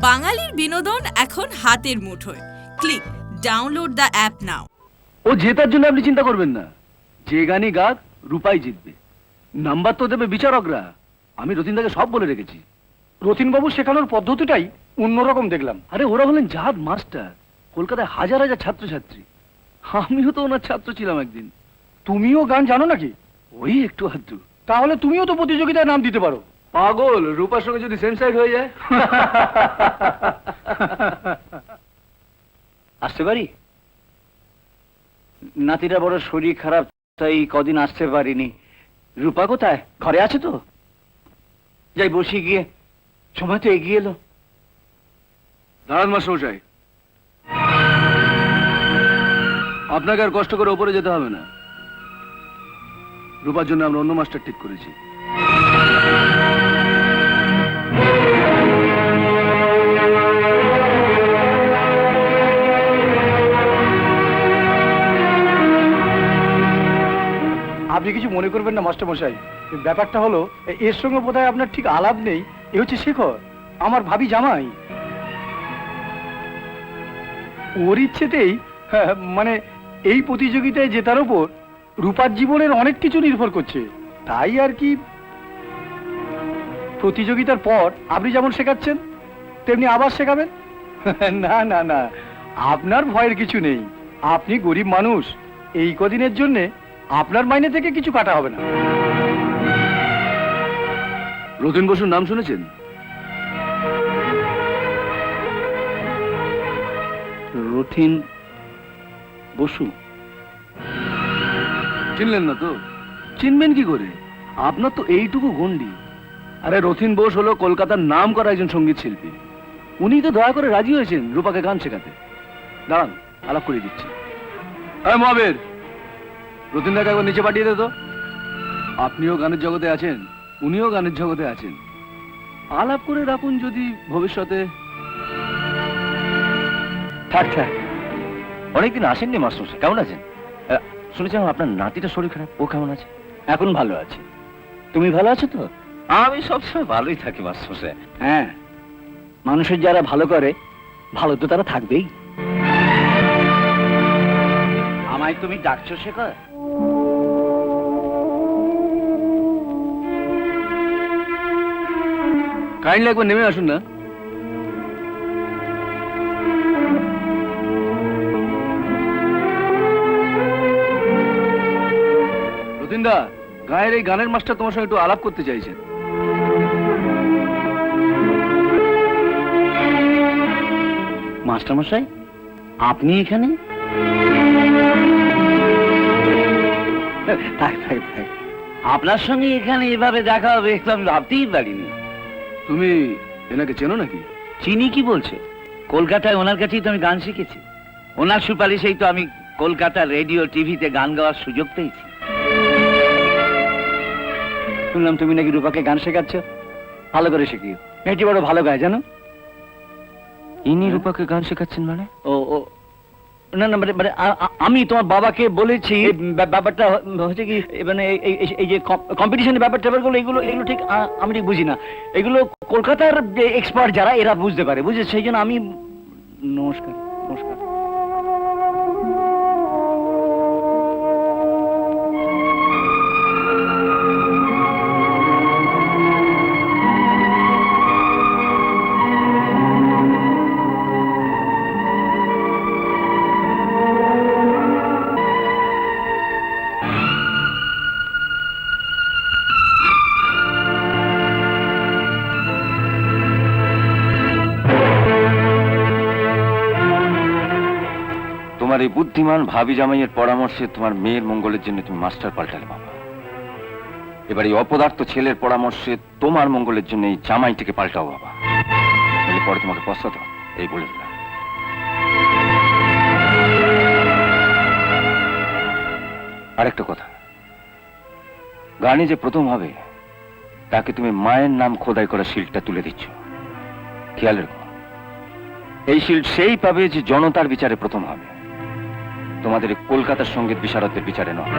বাঙালির বিনোদন এখন হাতের মুঠোয়। Click download the app now. ও জেতার জন্য আপনি চিন্তা করবেন না, যে গানই গাক রূপাই জিতবে। নাম্বার তো দেবে বিচারকরা। আমি রতিনদাকে সব বলে রেখেছি। রতিনবাবু শেখানোর পদ্ধতিটাই অন্যরকম দেখলাম। আরে ওরা হলেন জাত মাস্টার, কলকাতায় হাজার হাজার ছাত্রছাত্রী। আমিও তো ওনার ছাত্র ছিলাম একদিন। তুমিও গান জানো নাকি? ওই একটু আধটু। তাহলে তুমিও তো প্রতিযোগিতায় নাম দিতে পারো। পাগল, রূপার সঙ্গে যদি সেম সাইড হয়ে যায়। আসতে পারি? নাতিরা বড় শরীর খারাপ, তাই কদিন আসতে পারিনি। রূপা কোথায়? ঘরে আছে তো? যাই বসি গিয়ে, সময় তো এগিয়ে এলো। দাঁড়ান মাস্টারমশাই, আপনাকে আর কষ্ট করে ওপরে যেতে হবে না। রূপার জন্য আমরা অন্য মাস্টার ঠিক করেছি। আপনি কিছু মনে করবেন না মাস্টারমশাই, ব্যাপারটা হলো এর সঙ্গে বোধহয় আপনার ঠিক আলাপ নেই। এ হচ্ছে শেখর, আমার ভাবি জামাই। ওর ইচ্ছেতেই মানে এই প্রতিযোগিতায় জেতার ওপর রূপার জীবনের অনেক কিছু নির্ভর করছে। তাই আর কি, প্রতিযোগিতার পর আপনি যেমন শেখাচ্ছেন তেমনি আবার শেখাবেন। না না না, আপনার ভয়ের কিছু নেই। আপনি গরিব মানুষ, এই কদিনের জন্যে আপনার মাইনে থেকে কিছু কাটা হবে না। রতিন বসুর নাম শুনেছেন? রথিন বসু? চিনলেন না তো? চিনবেন কি করে? আপনার তো এইটুকু গন্ডি। আরে রতিন বোস হলো কলকাতার নাম করা একজন সঙ্গীত শিল্পী। উনি তো দয়া করে রাজি হয়েছেন রূপাকে গান শেখাতে। দাঁড়ান, আলাপ করে দিচ্ছি। হ্যাঁ মহাবীর, রতিনদাকে একবার নিচে পাঠিয়ে দে তো। আপনিও গানের জগতে আছেন, উনিও গানের জগতে আছেন। আলাপ করে রাখুন, যদি ভবিষ্যতে। থাক থাক, অনেকদিন আসেননি মাস্টারমশাই। কেমন আছেন? শুনেছিলাম আপনার নাতিটা শরীর খারাপ, ও কেমন আছে? এখন ভালো আছে। তুমি ভালো আছো তো? আমি সবসময় ভালোই থাকি মাস্টারমশাই। হ্যাঁ, মানুষের যারা ভালো করে, ভালো তো তারা থাকবেই। আমায় তুমি ডাকছো শেখর? কাইন্ডলি একবার নেমে আসুন না। রতিনদা, গায়ের এই গানের মাস্টার তোমার সঙ্গে একটু আলাপ করতে চাইছেন। মাস্টারমশাই, আপনি এখানে? থাক থাক থাক, আপনার সঙ্গে এখানে এভাবে দেখা হবে আমি ভাবতেই পারিনি। তুমি এনাকে চেনো নাকি? চিনি কি বলছে? কলকাতায় ওনার কাছেই তো আমি গান শিখেছি। ওনার সুপারিশেই তো আমি কলকাতা রেডিও টিভিতে গান গাওয়ার সুযোগ পেয়েছি। শুনলাম তুমি নাকি রূপাকে গান শেখাচ্ছ। ভালো করে শিখিও, মেয়েটি বড় ভালো গায় জানো। ইনি রূপাকে গান শেখাচ্ছেন মানে? ও ও না না, মানে মানে আমি তোমার বাবাকে বলেছি। ব্যাপারটা হচ্ছে কি, মানে এই যে কম্পিটিশনের ব্যাপারগুলো, এগুলো এগুলো ঠিক আমি ঠিক বুঝি না। এগুলো কলকাতার যে এক্সপার্ট যারা, এরা বুঝতে পারে, বুঝে সেই জন্য আমি। নমস্কার নমস্কার। তোমার এই বুদ্ধিমান ভাবি জামাইয়ের পরামর্শে তোমার মেয়ের মঙ্গলের জন্য তুমি মাস্টার পাল্টালে বাবা। এবার এই অপদার্থ ছেলের পরামর্শে তোমার মঙ্গলের জন্য এই জামাইটিকে পাল্টাও বাবা, নইলে পরে তোমাকে পস্তাতে হবে। এই বলে দিলাম। আরেকটা কথা, গানে যে প্রথম হবে তাকে তুমি মায়ের নাম খোদাই করা শিল্ডটা তুলে দিচ্ছ। খেয়াল রেখো, এই শিল্ড সেই পাবে যে জনতার বিচারে প্রথম হবে, তোমাদের কলকাতার সঙ্গীত বিশারদদের বিচারে নয়।